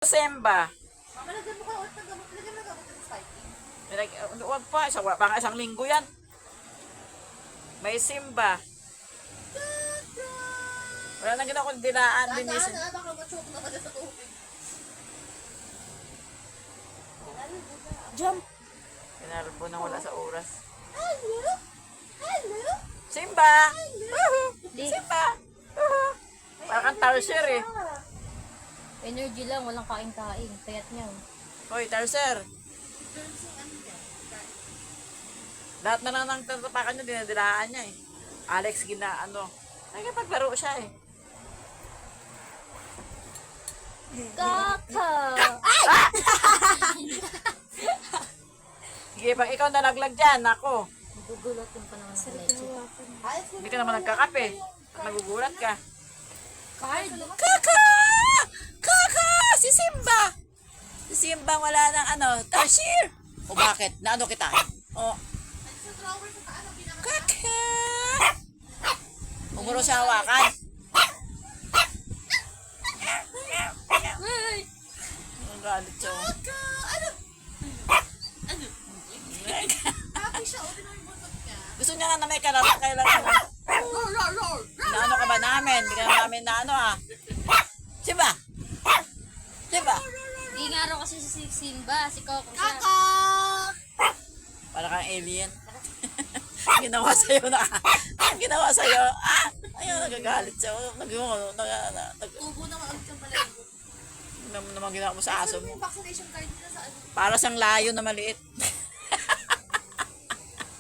Semba. Mama, lagyan mo ka ulit ng gamot. Lagyan mo ng gamot sa spiking. Huwag pa, baka isang linggo yan. May Simba. Wala na ginawa kung dinaan. Dahan-dahan na, baka matsok naman sa tubig. Jump. Pinarbo nang wala sa oras. Hello? Hello? Simba! Woohoo! Simba! Woohoo! Parang kang Tarsier eh. Energy lang, walang kain-kain. Payat niya. Hoy, Tarsier. Lahat na lang ng tatapakan niya, dinadilaan niya eh. Alex, nagpaglaro siya eh. Kaka! Sige, pag ikaw nalaglag dyan, ako. Gugulutin pa naman sa leche. Hindi ka naman nagkakape. Nagugulat ka. Card? Kaka! Kaka! Si Simba! Si Simba wala ng Tarsier! O bakit? Naano kita? O, Sa drawer sa taas, ang pinaka... Kaka! Umuro sa hawakan. Ay! Ang galit siya. Happy siya, open mo yung buntot niya. Gusto niya na may kalaro. Kailangan naano ka ba namin? Hindi ka namin naano ah. Simba! Simba! Di nga raw kasi si Simba, si Coco siya. Kaka! Para kang alien. Ginawa sa'yo na. Ginawa sa'yo. Ayun, nagagalit siya. Tubo na maalit yung palayo. Naman ginawa mo sa aso mo. Yung vaccination card nila sa ano? Para siyang layo na maliit.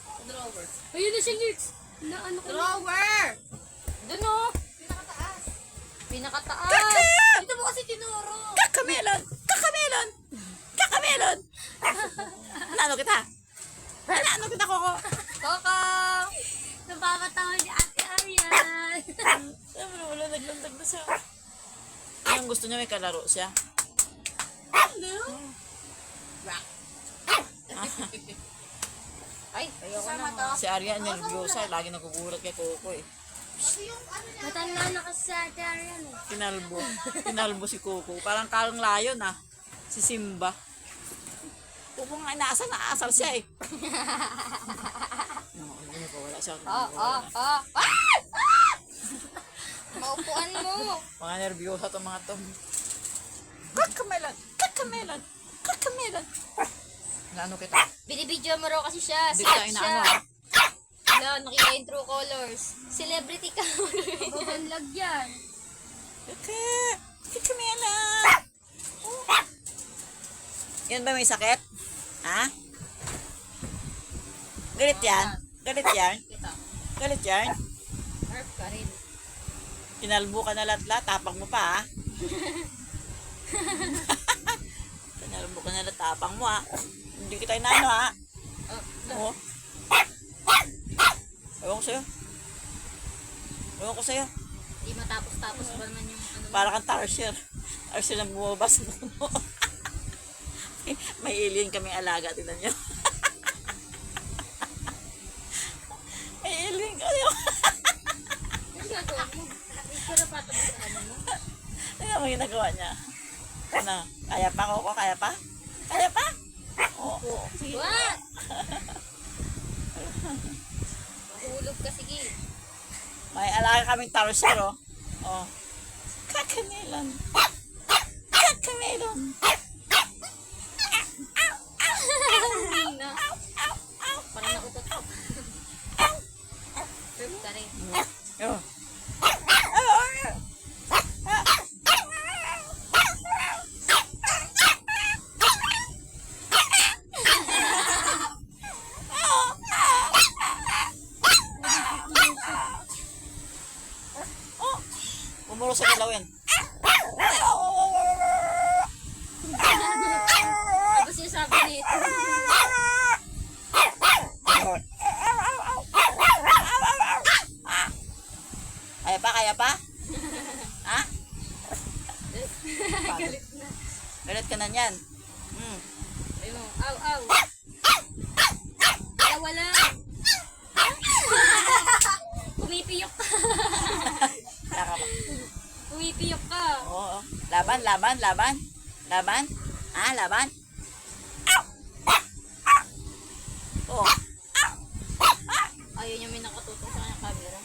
Sa drawer. Ayun na siya, Nix! Na ano ko na? Drawer! Doon o! Pinakataas. Pinakataas! Ito mo kasi tinuro. Kakamelon! Kakamelon! Kakamelon! Ano kita? Ano kita, Coco? Coco! Napapatawa ni Ate Arian! Sabi mo, wala naglandag na siya. Ang gusto niya may kalaro siya. Hello? Ay, ayoko Sama na. to. Si Arya nervyosa. Lagi nagugulat kay Coco eh. Kasi yung ano niya. Matanda na kasi si Ate Arian eh. Pinalbo. Pinalbo si Coco. Parang karang layon ah. Si Simba. Coco nga inaasal siya eh. Wala siya. Maupuan mo! Mga nervyosa itong mga to. Kakamelon! Kakamelon! Kakamelon! Naano kita? Binibidyo mo raw kasi siya. Hindi Sikat kita siya. inaano ah. Wala, nakita yung true colors. Celebrity ka. Babanlag yan. Kakamelon! Yan ba may sakit? Ha? Galit yan? Galit yan? Kita. Galit yan? Harp ka rin. Pinalbo ka na lahat, tapang mo pa ha? Pinalbo ka na lahat, tapang mo ha? Hindi kita inaano ha? Oo. Ewan ko sa'yo. Ewan ko sa'yo. Di matapos-tapos ba naman yung ano. Para kang Tarsier. Tarsier na bumabas sa puno. May alien kami alaga, tingnan nyo. May alien kayo. Ano gagawa mo? Pero patapos sa ano mo? Tingnan mo ginagawa niya. Ano? Kaya pa, Coco? Kaya pa? Kaya pa? Oo. Sige. What? Mahulog ka, sige. May alaga kaming Tarsier, oh. Oh. Kakamelon. Kakamelon. Hindi na. Parang nautot ko. Harp ka rin. Oh. Umuro sa galaw yan. Ano siya sabi nito? Kaya pa, kaya pa? Ha? Galit na. Galit ka na niyan. Ayun mo. Aw, aw. Tawa lang. Pumipiyok ka. Naka ba? Pumipiyok ka. Oo. Laban, laban, laban. Laban? Ah, laban? Oh. Ayaw niya may nakatutok sa kanyang camera.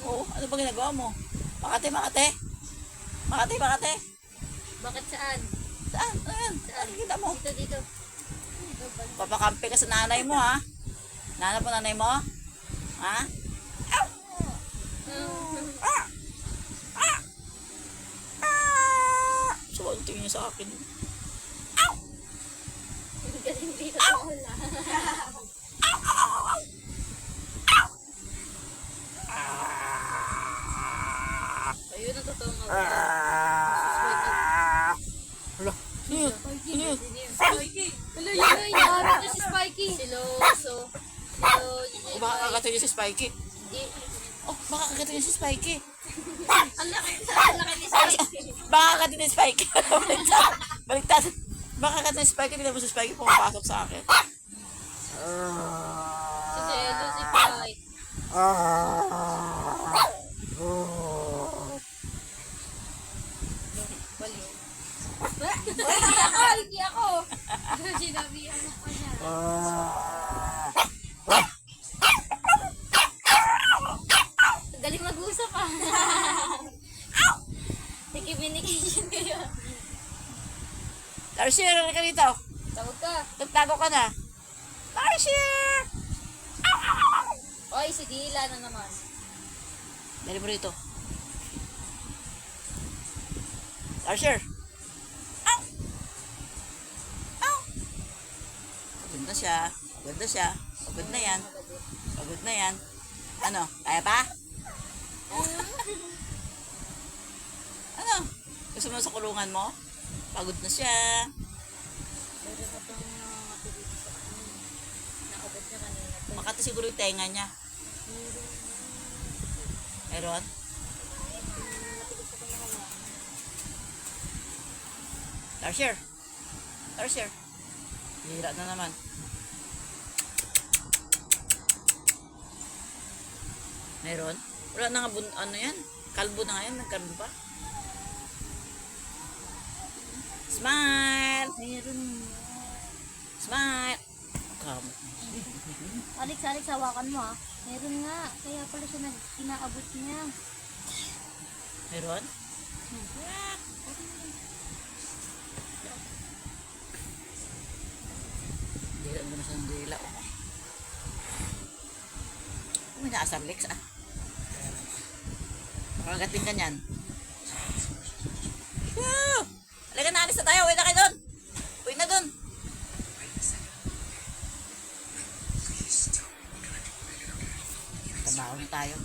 Oh, ano ba ginagawa mo? Makate, Makate. Makate, Makate. Bakit saan? Saan? Ano yan? Saan kita mo? Dito, dito. Papakampi ka sa nanay mo, ha? Nanay po nanay mo? Ha? So, ano tingin niya sa akin? Galing dito sa wala. Ayun ang totoong awal. Hala, sino yun? Sino yun? Spikey! Wala yun na yun! Ito si Spikey! Siloso. O baka kagato niya si Spikey? Hindi. Oh, baka kagato niya si Spikey? Ang laki ni Spikey. Baka kagato niya si Spikey? Baliktad. Baliktad. Baka kagato niya si Spikey? Hindi mo si Spikey pumapasok sa akin. Si Jello, si Spike. Baliw. Hindi ako! Sinabihan ako niya. Galing mag-usap ah. Communication kayo. Darcy, ano ka dito? Tawag ka. Nagtago ka na. Darcy! Oy, si Dila na naman. Dali mo rito. Darcy! Ow! Ow! Pagod na siya. Pagod na siya. Pagod na yan. Pagod na yan. Ano? Kaya pa? Ano? Gusto mo sa kulungan mo? Pagod na siya. Meron na itong matulog sa kanya. Nakabot niya kanina. Makati siguro yung tenga niya. Meron? Darcier! Darcier! Hira na naman. Meron? Wala na nga ano yan? Kalbo na nga yan. Nagkalbo pa. Smile! Meron. Smile! Kamot. Alex, hawakan mo ah. Meron nga. Kaya pala siya inaabot niya. Meron? Dila mo na sa dila. May naasar Lex ah. Makagating ka niyan. Woo! Halika na, alis na tayo. Uwi na kayo doon. Uwi na doon. Tanaw na tayo.